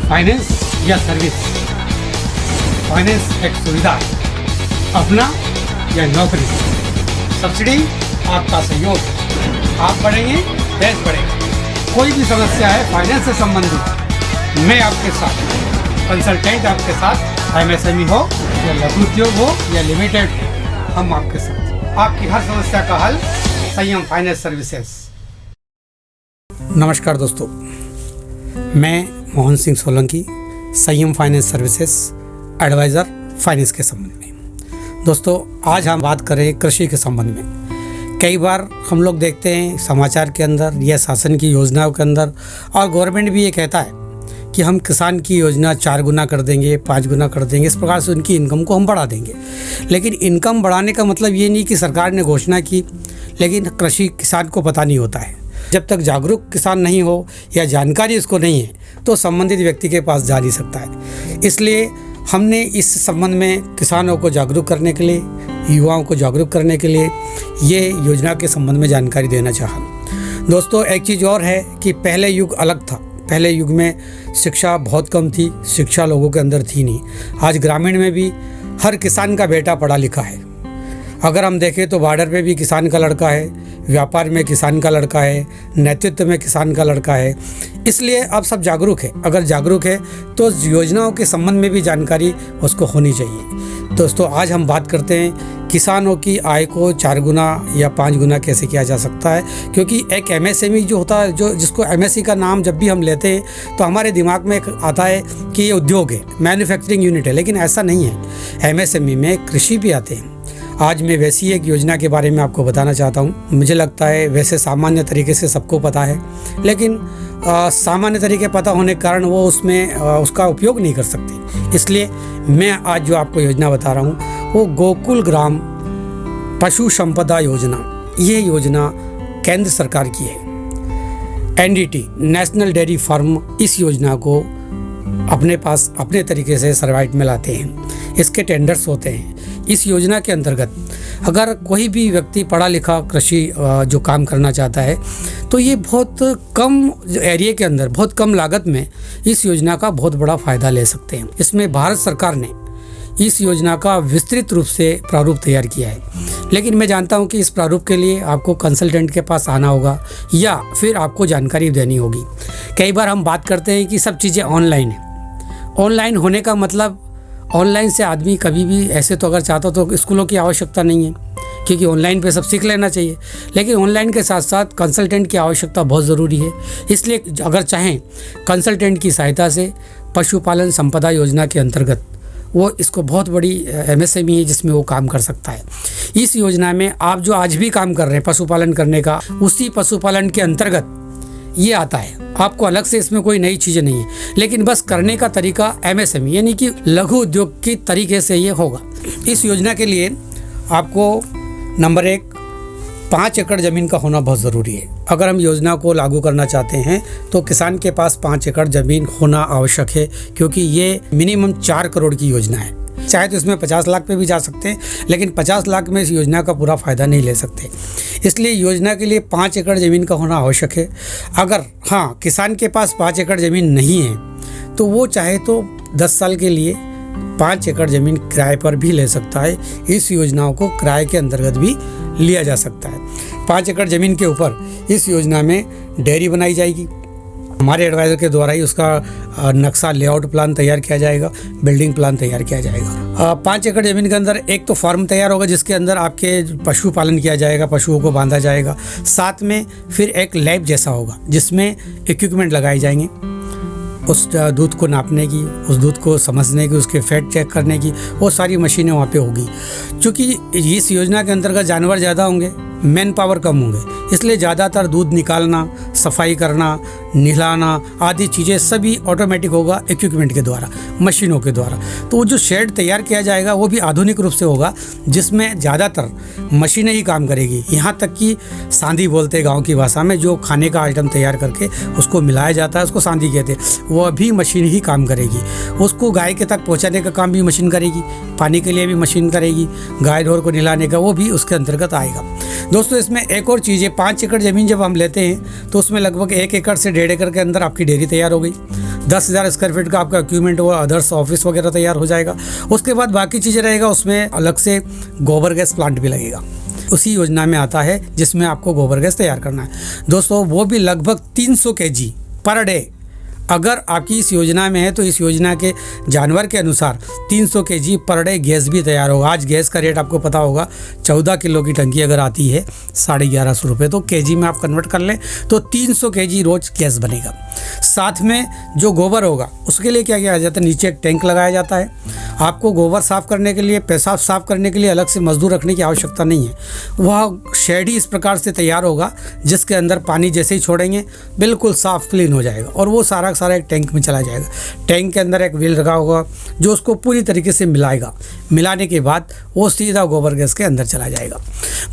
Finance या service. Finance एक सुविधा है, अपना या नौकरी। सब्सिडी आपका सहयोग। आप बढ़ेंगे, देश बढ़ेगा। कोई भी समस्या है फाइनेंस से संबंधित, मैं आपके साथ, कंसल्टेंट आपके साथ, एमएसएमई हो या लघु उद्योग हो या लिमिटेड हो, हम आपके साथ। आपकी हर समस्या का हल संयम फाइनेंस सर्विसेज। नमस्कार दोस्तों, मैं मोहन सिंह सोलंकी, संयम फाइनेंस सर्विसेज एडवाइज़र फाइनेंस के संबंध में। दोस्तों, आज हम बात करें कृषि के संबंध में। कई बार हम लोग देखते हैं समाचार के अंदर या शासन की योजनाओं के अंदर, और गवर्नमेंट भी ये कहता है कि हम किसान की योजना 4 गुना कर देंगे, 5 गुना कर देंगे, इस प्रकार से उनकी इनकम को हम बढ़ा देंगे। लेकिन इनकम बढ़ाने का मतलब ये नहीं कि सरकार ने घोषणा की, लेकिन कृषि किसान को पता नहीं होता है। जब तक जागरूक किसान नहीं हो या जानकारी उसको नहीं है, तो संबंधित व्यक्ति के पास जा नहीं सकता है। इसलिए हमने इस संबंध में किसानों को जागरूक करने के लिए, युवाओं को जागरूक करने के लिए ये योजना के संबंध में जानकारी देना चाहा। दोस्तों, एक चीज़ और है कि पहले युग अलग था। पहले युग में शिक्षा बहुत कम थी, शिक्षा लोगों के अंदर थी नहीं। आज ग्रामीण में भी हर किसान का बेटा पढ़ा लिखा है। अगर हम देखें तो बॉर्डर पे भी किसान का लड़का है, व्यापार में किसान का लड़का है, नेतृत्व में किसान का लड़का है। इसलिए अब सब जागरूक है। अगर जागरूक है तो योजनाओं के संबंध में भी जानकारी उसको होनी चाहिए। दोस्तों, आज हम बात करते हैं किसानों की आय को 4 गुना या 5 गुना कैसे किया जा सकता है। क्योंकि एक एमएसएमई जो होता है, जिसको एमएसई का नाम जब भी हम लेते हैं तो हमारे दिमाग में एक आता है कि ये उद्योग है, मैन्युफैक्चरिंग यूनिट है, लेकिन ऐसा नहीं है। एमएसएमई में कृषि भी आते हैं। आज मैं वैसी एक योजना के बारे में आपको बताना चाहता हूँ। मुझे लगता है वैसे सामान्य तरीके से सबको पता है, लेकिन सामान्य तरीके पता होने के कारण वो उसमें उसका उपयोग नहीं कर सकते। इसलिए मैं आज जो आपको योजना बता रहा हूँ वो गोकुल ग्राम पशु संपदा योजना। ये योजना केंद्र सरकार की है। एनडीटी, नेशनल डेयरी फार्म, इस योजना को अपने पास अपने तरीके से सर्वाइट में लाते हैं। इसके टेंडर्स होते हैं। इस योजना के अंतर्गत अगर कोई भी व्यक्ति पढ़ा लिखा कृषि जो काम करना चाहता है, तो ये बहुत कम एरिया के अंदर, बहुत कम लागत में इस योजना का बहुत बड़ा फ़ायदा ले सकते हैं। इसमें भारत सरकार ने इस योजना का विस्तृत रूप से प्रारूप तैयार किया है। लेकिन मैं जानता हूं कि इस प्रारूप के लिए आपको कंसल्टेंट के पास आना होगा या फिर आपको जानकारी देनी होगी। कई बार हम बात करते हैं कि सब चीज़ें ऑनलाइन है। ऑनलाइन होने का मतलब, ऑनलाइन से आदमी कभी भी ऐसे तो अगर चाहता तो स्कूलों की आवश्यकता नहीं है, क्योंकि ऑनलाइन पे सब सीख लेना चाहिए। लेकिन ऑनलाइन के साथ साथ कंसल्टेंट की आवश्यकता बहुत ज़रूरी है। इसलिए अगर चाहें कंसल्टेंट की सहायता से पशुपालन संपदा योजना के अंतर्गत, वो इसको बहुत बड़ी एमएसएमई है जिसमें वो काम कर सकता है। इस योजना में आप जो आज भी काम कर रहे हैं पशुपालन करने का, उसी पशुपालन के अंतर्गत ये आता है। आपको अलग से इसमें कोई नई चीज़ें नहीं है, लेकिन बस करने का तरीका एमएसएमई यानी कि लघु उद्योग की तरीके से ये होगा। इस योजना के लिए आपको नंबर 1, 5 एकड़ ज़मीन का होना बहुत ज़रूरी है। अगर हम योजना को लागू करना चाहते हैं तो किसान के पास 5 एकड़ ज़मीन होना आवश्यक है, क्योंकि ये मिनिमम 4 करोड़ की योजना है। चाहे तो इसमें 50 लाख पे भी जा सकते हैं, लेकिन 50 लाख में इस योजना का पूरा फ़ायदा नहीं ले सकते। इसलिए योजना के लिए 5 एकड़ ज़मीन का होना आवश्यक है। अगर किसान के पास 5 एकड़ ज़मीन नहीं है तो वो चाहे तो 10 साल के लिए 5 एकड़ ज़मीन किराए पर भी ले सकता है। इस योजनाओं को किराए के अंतर्गत भी लिया जा सकता है। 5 एकड़ ज़मीन के ऊपर इस योजना में डेयरी बनाई जाएगी। हमारे एडवाइज़र के द्वारा ही उसका नक्शा, लेआउट प्लान तैयार किया जाएगा, बिल्डिंग प्लान तैयार किया जाएगा। 5 एकड़ ज़मीन के अंदर एक तो फार्म तैयार होगा जिसके अंदर आपके पशु पालन किया जाएगा, पशुओं को बांधा जाएगा। साथ में फिर एक लैब जैसा होगा जिसमें इक्विपमेंट लगाए जाएंगे उस दूध को नापने की, उस दूध को समझने की, उसके फैट चेक करने की, वो सारी मशीनें वहाँ पे होगी। क्योंकि इस योजना के अंतर्गत जानवर ज़्यादा होंगे, मैन पावर कम होंगे, इसलिए ज़्यादातर दूध निकालना, सफाई करना, नहलाना आदि चीज़ें सभी ऑटोमेटिक होगा इक्विपमेंट के द्वारा, मशीनों के द्वारा। तो वो जो शेड तैयार किया जाएगा वो भी आधुनिक रूप से होगा, जिसमें ज़्यादातर मशीनें ही काम करेगी। यहाँ तक कि सांधी बोलते हैं गाँव की भाषा में, जो खाने का आइटम तैयार करके उसको मिलाया जाता है, उसको सांधी कहते हैं। वह भी मशीन ही काम करेगी। उसको गाय के तक पहुँचाने का काम भी मशीन करेगी, पानी के लिए भी मशीन करेगी, गाय ढोर को नहलाने का वो भी उसके अंतर्गत आएगा। दोस्तों, इसमें एक और चीज़ है, 5 एकड़ ज़मीन जब हम लेते हैं तो उसमें लगभग 1 एकड़ से 1.5 एकड़ के अंदर आपकी डेयरी तैयार हो गई। 10,000 स्क्वायर फीट का आपका इक्विपमेंट वो अदर्स ऑफिस वगैरह तैयार हो जाएगा। उसके बाद बाकी चीज़ें रहेगा, उसमें अलग से गोबर गैस प्लांट भी लगेगा। उसी योजना में आता है जिसमें आपको गोबर गैस तैयार करना है दोस्तों, वो भी लगभग 300 kg पर डे। अगर आपकी इस योजना में है तो इस योजना के जानवर के अनुसार 300 kg पर डे गैस भी तैयार होगा। आज गैस का रेट आपको पता होगा, 14 किलो की टंकी अगर आती है 1150 रुपये, तो केजी में आप कन्वर्ट कर लें तो 300 kg रोज गैस बनेगा। साथ में जो गोबर होगा उसके लिए क्या किया जाता है, नीचे एक टैंक लगाया जाता है। आपको गोबर साफ़ करने के लिए, पेशाब साफ़ करने के लिए अलग से मजदूर रखने की आवश्यकता नहीं है। वह शेड ही इस प्रकार से तैयार होगा जिसके अंदर पानी जैसे ही छोड़ेंगे बिल्कुल साफ़ क्लीन हो जाएगा और वो सारा एक टैंक में चला जाएगा। टैंक के अंदर एक व्हील रखा होगा जो उसको पूरी तरीके से मिलाएगा। मिलाने के बाद वो सीधा गोबर गैस के अंदर चला जाएगा।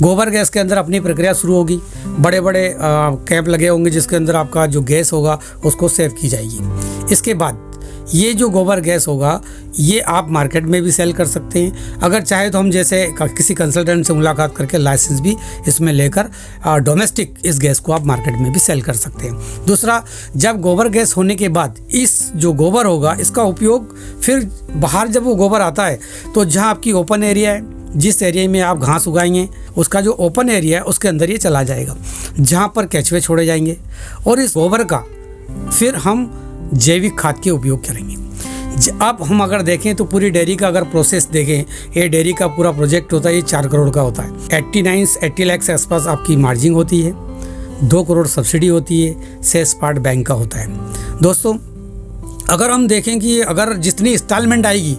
गोबर गैस के अंदर अपनी प्रक्रिया शुरू होगी। बड़े बड़े कैंप लगे होंगे जिसके अंदर आपका जो गैस होगा उसको सेव की जाएगी। इसके बाद ये जो गोबर गैस होगा ये आप मार्केट में भी सेल कर सकते हैं। अगर चाहे तो हम जैसे किसी कंसल्टेंट से मुलाकात करके लाइसेंस भी इसमें लेकर डोमेस्टिक इस गैस को आप मार्केट में भी सेल कर सकते हैं। दूसरा, जब गोबर गैस होने के बाद इस जो गोबर होगा इसका उपयोग फिर बाहर जब वो गोबर आता है तो जहाँ आपकी ओपन एरिया है, जिस एरिया में आप घास उगाएंगे उसका जो ओपन एरिया है उसके अंदर ये चला जाएगा, जहाँ पर केचुए छोड़े जाएंगे और इस गोबर का फिर हम जैविक खाद के उपयोग करेंगे। अब हम अगर देखें तो पूरी डेयरी का अगर प्रोसेस देखें, ये डेयरी का पूरा प्रोजेक्ट होता है, ये 4 करोड़ का होता है। 80 लाख से आसपास आपकी मार्जिन होती है, 2 करोड़ सब्सिडी होती है, 6 पार्ट बैंक का होता है। दोस्तों अगर हम देखें कि अगर जितनी इंस्टॉलमेंट आएगी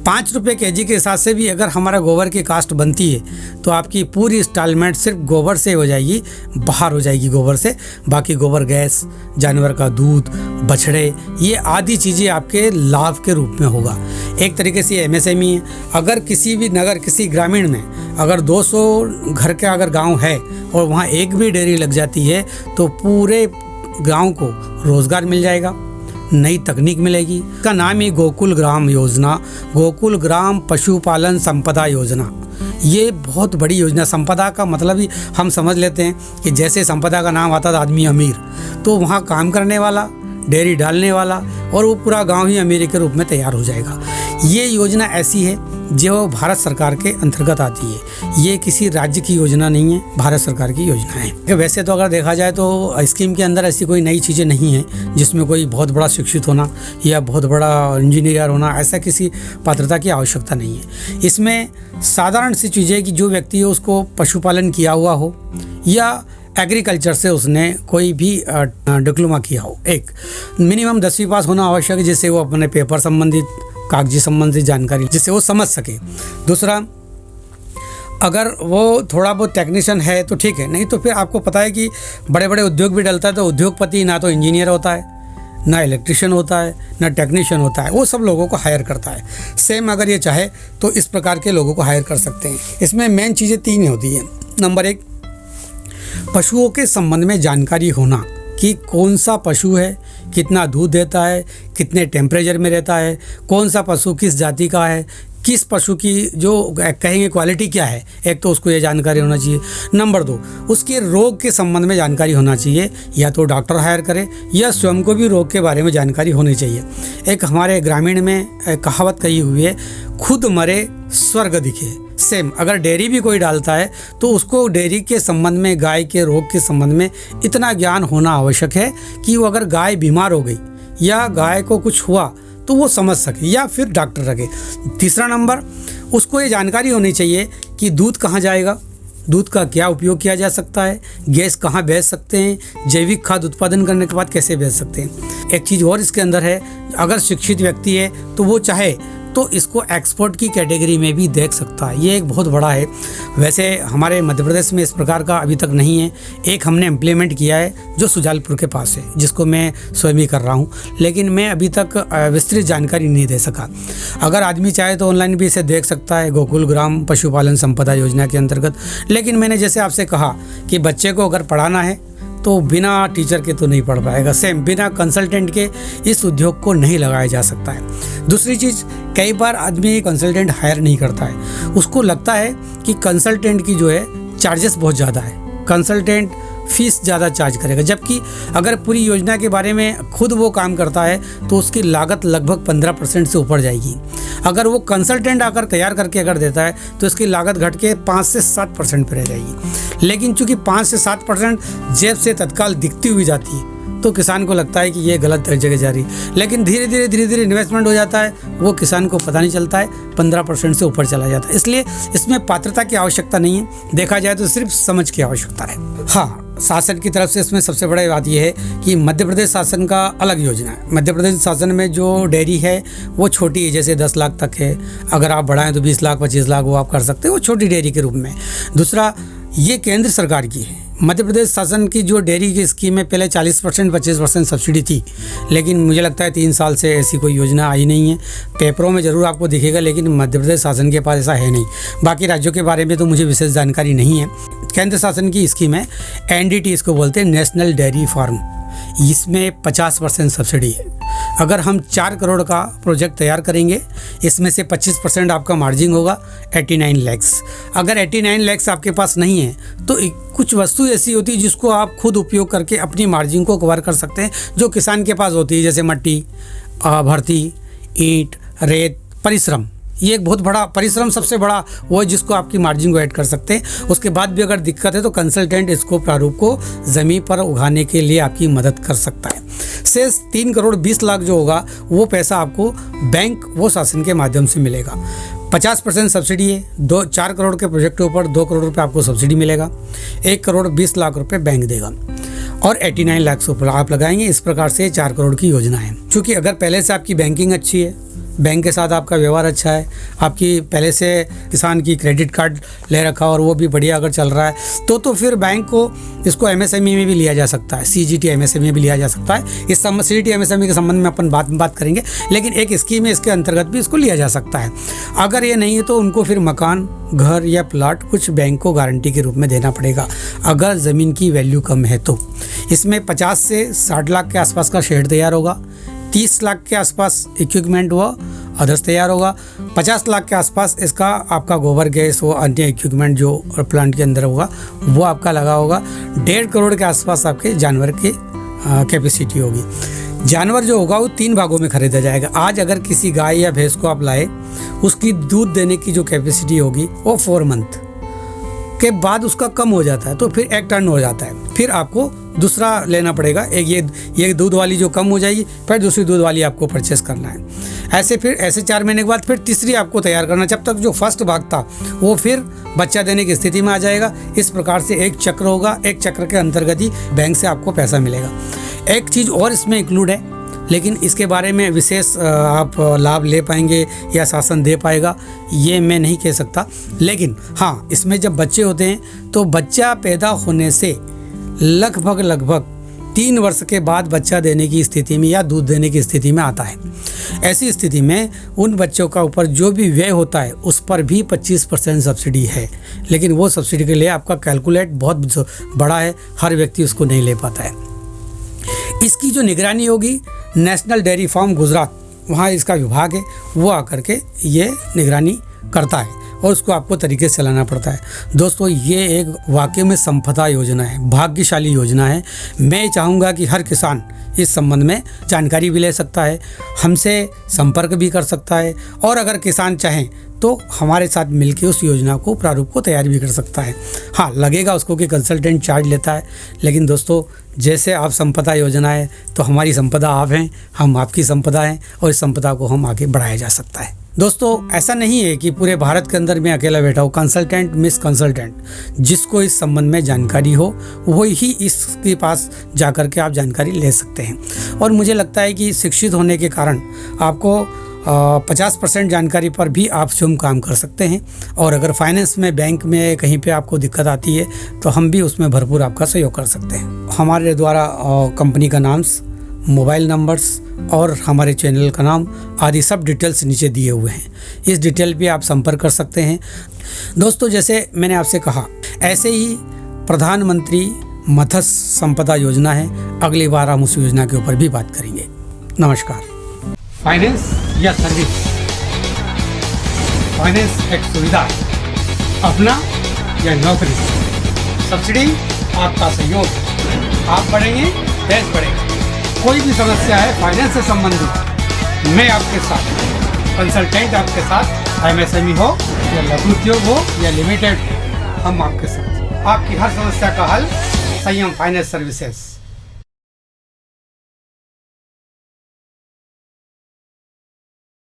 5 रुपये केजी के हिसाब से भी अगर हमारा गोबर की कास्ट बनती है तो आपकी पूरी इंस्टॉलमेंट सिर्फ गोबर से हो जाएगी, बाहर हो जाएगी गोबर से। बाकी गोबर गैस, जानवर का दूध, बछड़े, ये आदि चीज़ें आपके लाभ के रूप में होगा। एक तरीके से एमएसएमई है। अगर किसी भी नगर, किसी ग्रामीण में अगर 200 घर का अगर गाँव है और वहाँ एक भी डेयरी लग जाती है तो पूरे गाँव को रोज़गार मिल जाएगा, नई तकनीक मिलेगी। इसका नाम ही गोकुल ग्राम योजना, गोकुल ग्राम पशुपालन संपदा योजना। ये बहुत बड़ी योजना। संपदा का मतलब ही हम समझ लेते हैं कि जैसे संपदा का नाम आता था आदमी अमीर, तो वहाँ काम करने वाला, डेयरी डालने वाला और वो पूरा गांव ही अमीर के रूप में तैयार हो जाएगा। ये योजना ऐसी है जो भारत सरकार के अंतर्गत आती है। ये किसी राज्य की योजना नहीं है, भारत सरकार की योजना है। वैसे तो अगर देखा जाए तो स्कीम के अंदर ऐसी कोई नई चीज़ें नहीं हैं जिसमें कोई बहुत बड़ा शिक्षित होना या बहुत बड़ा इंजीनियर होना, ऐसा किसी पात्रता की आवश्यकता नहीं है। इसमें साधारण सी चीज़ें कि जो व्यक्ति है उसको पशुपालन किया हुआ हो या एग्रीकल्चर से उसने कोई भी डिप्लोमा किया हो। एक मिनिमम 10वीं पास होना आवश्यक है जिससे वो अपने पेपर संबंधित, कागजी संबंधित जानकारी जिससे वो समझ सके। दूसरा, अगर वो थोड़ा बहुत टेक्नीशियन है तो ठीक है, नहीं तो फिर आपको पता है कि बड़े बड़े उद्योग भी डलता है तो उद्योगपति ना तो इंजीनियर होता है, ना इलेक्ट्रिशियन होता है, ना टेक्नीशियन होता है, वो सब लोगों को हायर करता है। सेम अगर ये चाहे तो इस प्रकार के लोगों को हायर कर सकते हैं। इसमें मेन चीज़ें 3 होती हैं। नंबर 1, पशुओं के संबंध में जानकारी होना कि कौन सा पशु है, कितना दूध देता है, कितने टेम्परेचर में रहता है, कौन सा पशु किस जाति का है, किस पशु की जो कहेंगे क्वालिटी क्या है, एक तो उसको ये जानकारी होना चाहिए। नंबर 2, उसके रोग के संबंध में जानकारी होना चाहिए, या तो डॉक्टर हायर करे या स्वयं को भी रोग के बारे में जानकारी होनी चाहिए। एक हमारे ग्रामीण में कहावत कही हुई है, खुद मरे स्वर्ग दिखे। सेम अगर डेयरी भी कोई डालता है तो उसको डेयरी के संबंध में, गाय के रोग के संबंध में इतना ज्ञान होना आवश्यक है कि वो अगर गाय बीमार हो गई या गाय को कुछ हुआ तो वो समझ सके या फिर डॉक्टर रखे। तीसरा नंबर, उसको ये जानकारी होनी चाहिए कि दूध कहाँ जाएगा, दूध का क्या उपयोग किया जा सकता है, गैस कहाँ बेच सकते हैं, जैविक खाद उत्पादन करने के बाद कैसे बेच सकते हैं। एक चीज़ और इसके अंदर है, अगर शिक्षित व्यक्ति है तो वो चाहे तो इसको एक्सपोर्ट की कैटेगरी में भी देख सकता है। ये एक बहुत बड़ा है। वैसे हमारे मध्य प्रदेश में इस प्रकार का अभी तक नहीं है। एक हमने इम्प्लीमेंट किया है जो सुजालपुर के पास है, जिसको मैं स्वयं ही कर रहा हूँ, लेकिन मैं अभी तक विस्तृत जानकारी नहीं दे सका। अगर आदमी चाहे तो ऑनलाइन भी इसे देख सकता है, गोकुल ग्राम पशुपालन संपदा योजना के अंतर्गत। लेकिन मैंने जैसे आपसे कहा कि बच्चे को अगर पढ़ाना है तो बिना टीचर के तो नहीं पढ़ पाएगा। सेम बिना कंसल्टेंट के इस उद्योग को नहीं लगाया जा सकता है। दूसरी चीज़, कई बार आदमी कंसल्टेंट हायर नहीं करता है, उसको लगता है कि कंसल्टेंट की जो है चार्जेस बहुत ज़्यादा है। कंसल्टेंट फीस ज़्यादा चार्ज करेगा। जबकि अगर पूरी योजना के बारे में खुद वो काम करता है तो उसकी लागत लगभग 15% से ऊपर जाएगी। अगर वो कंसल्टेंट आकर तैयार करके अगर देता है तो इसकी लागत घट के 5 से 7% पर रह जाएगी। लेकिन चूंकि 5 से 7% जेब से तत्काल दिखती हुई जाती है तो किसान को लगता है कि ये गलत जगह जा रही है। लेकिन धीरे धीरे इन्वेस्टमेंट हो जाता है, वो किसान को पता नहीं चलता है, 15% से ऊपर चला जाता है। इसलिए इसमें पात्रता की आवश्यकता नहीं है, देखा जाए तो सिर्फ समझ की आवश्यकता है। हाँ, शासन की तरफ से इसमें सबसे बड़ी बात यह है कि मध्य प्रदेश शासन का अलग योजना है। मध्य प्रदेश शासन में जो डेयरी है वो छोटी है, जैसे 10 लाख तक है। अगर आप बढ़ाएं तो 20 लाख 25 लाख वो आप कर सकते हैं, वो छोटी डेयरी के रूप में। दूसरा, ये केंद्र सरकार की है। मध्य प्रदेश शासन की जो डेयरी की स्कीम है पहले 40% 25% सब्सिडी थी, लेकिन मुझे लगता है 3 साल से ऐसी कोई योजना आई नहीं है। पेपरों में ज़रूर आपको दिखेगा, लेकिन मध्य प्रदेश शासन के पास ऐसा है नहीं। बाकी राज्यों के बारे में तो मुझे विशेष जानकारी नहीं है। केंद्र शासन की स्कीम है NDT, इसको बोलते हैं नेशनल डेयरी फार्म। इसमें 50% सब्सिडी है। अगर हम 4 करोड़ का प्रोजेक्ट तैयार करेंगे, इसमें से 25% आपका मार्जिन होगा 89 लैक्स। अगर 89 लैक्स आपके पास नहीं है तो कुछ वस्तु ऐसी होती है जिसको आप खुद उपयोग करके अपनी मार्जिन को कवर कर सकते हैं, जो किसान के पास होती है, जैसे मट्टी, भर्ती, ईंट, रेत, परिश्रम। ये एक बहुत बड़ा परिश्रम, सबसे बड़ा वो है जिसको आपकी मार्जिन को ऐड कर सकते हैं। उसके बाद भी अगर दिक्कत है तो कंसल्टेंट इसको प्रारूप को ज़मीन पर उगाने के लिए आपकी मदद कर सकता है। शेष 3 करोड़ 20 लाख जो होगा वो पैसा आपको बैंक वो शासन के माध्यम से मिलेगा। 50% सब्सिडी है। 4 करोड़ के प्रोजेक्ट के ऊपर 2 करोड़ रुपये आपको सब्सिडी मिलेगा। 1 करोड़ 20 लाख रुपये बैंक देगा और 89 लाख से ऊपर आप लगाएंगे। इस प्रकार से 4 करोड़ की योजना है। क्योंकि अगर पहले से आपकी बैंकिंग अच्छी है, बैंक के साथ आपका व्यवहार अच्छा है, आपकी पहले से किसान की क्रेडिट कार्ड ले रखा और वो भी बढ़िया अगर चल रहा है, तो फिर बैंक को इसको MSME में भी लिया जा सकता है। CGT MSME में भी लिया जा सकता है। इस CGT MSME के संबंध में अपन बात करेंगे, लेकिन एक स्कीम है, इसके अंतर्गत भी इसको लिया जा सकता है। अगर ये नहीं है तो उनको फिर मकान, घर या प्लाट कुछ बैंक को गारंटी के रूप में देना पड़ेगा, अगर ज़मीन की वैल्यू कम है तो। इसमें 50 से 60 लाख के आसपास का शेड तैयार होगा। 30 लाख के आसपास इक्विपमेंट व अदर्स तैयार होगा। 50 लाख के आसपास इसका आपका गोबर गैस व अन्य इक्विपमेंट जो प्लांट के अंदर होगा वो आपका लगा होगा। 1.5 करोड़ के आसपास आपके जानवर की कैपेसिटी होगी। जानवर जो होगा वो 3 भागों में खरीदा जाएगा। आज अगर किसी गाय या भैंस को आप लाए, उसकी दूध देने की जो कैपेसिटी होगी वो 4 मंथ के बाद उसका कम हो जाता है, तो फिर 1 टन हो जाता है। फिर आपको दूसरा लेना पड़ेगा। एक ये दूध वाली जो कम हो जाएगी, फिर दूसरी दूध वाली आपको परचेस करना है। ऐसे 4 महीने के बाद फिर तीसरी आपको तैयार करना, जब तक जो फर्स्ट भाग था वो फिर बच्चा देने की स्थिति में आ जाएगा। इस प्रकार से एक चक्र होगा। एक चक्र के अंतर्गत ही बैंक से आपको पैसा मिलेगा। एक चीज़ और इसमें इंक्लूड है, लेकिन इसके बारे में विशेष आप लाभ ले पाएंगे या शासन दे पाएगा ये मैं नहीं कह सकता। लेकिन हाँ, इसमें जब बच्चे होते हैं तो बच्चा पैदा होने से लगभग 3 वर्ष के बाद बच्चा देने की स्थिति में या दूध देने की स्थिति में आता है। ऐसी स्थिति में उन बच्चों का ऊपर जो भी व्यय होता है उस पर भी 25% सब्सिडी है। लेकिन वो सब्सिडी के लिए आपका कैलकुलेट बहुत बड़ा है, हर व्यक्ति उसको नहीं ले पाता है। इसकी जो निगरानी होगी नेशनल डेयरी फार्म गुजरात, वहाँ इसका विभाग है, वो आकर के ये निगरानी करता है और उसको आपको तरीके से चलाना पड़ता है। दोस्तों, ये एक वाकई में संपदा योजना है, भाग्यशाली योजना है। मैं चाहूँगा कि हर किसान इस संबंध में जानकारी भी ले सकता है, हमसे संपर्क भी कर सकता है, और अगर किसान चाहें तो हमारे साथ मिलकर उस योजना को प्रारूप को तैयार भी कर सकता है। हाँ, लगेगा उसको कि कंसल्टेंट चार्ज लेता है, लेकिन दोस्तों जैसे आप संपदा योजना है तो हमारी संपदा आप हैं, हम आपकी संपदा हैं, और इस संपदा को हम आगे बढ़ाया जा सकता है। दोस्तों, ऐसा नहीं है कि पूरे भारत के अंदर मैं अकेला बैठा हूँ। कंसल्टेंट मिस कंसल्टेंट, जिसको इस संबंध में जानकारी हो वही ही इसके पास जाकर के आप जानकारी ले सकते हैं। और मुझे लगता है कि शिक्षित होने के कारण आपको 50% जानकारी पर भी आप स्वयं काम कर सकते हैं। और अगर फाइनेंस में बैंक में कहीं पे आपको दिक्कत आती है तो हम भी उसमें भरपूर आपका सहयोग कर सकते हैं। हमारे द्वारा कंपनी का नाम, मोबाइल नंबर्स और हमारे चैनल का नाम आदि सब डिटेल्स नीचे दिए हुए हैं। इस डिटेल पे आप संपर्क कर सकते हैं। दोस्तों, जैसे मैंने आपसे कहा, ऐसे ही प्रधानमंत्री मत्स्य संपदा योजना है। अगली बार हम उस योजना के ऊपर भी बात करेंगे। नमस्कार। फाइनेंस या सर्विस, फाइनेंस एक सुविधा, अपना या नौकरी, सब्सिडी आपका सहयोग है। आप बढ़ेंगे, देश बढ़ेगा। कोई भी समस्या है फाइनेंस से संबंधित, मैं आपके साथ, कंसल्टेंट आपके साथ, MSME हो या लघु उद्योग हो या लिमिटेड हो, हम आपके साथ। आपकी हर समस्या का हल संयम फाइनेंस सर्विसेज।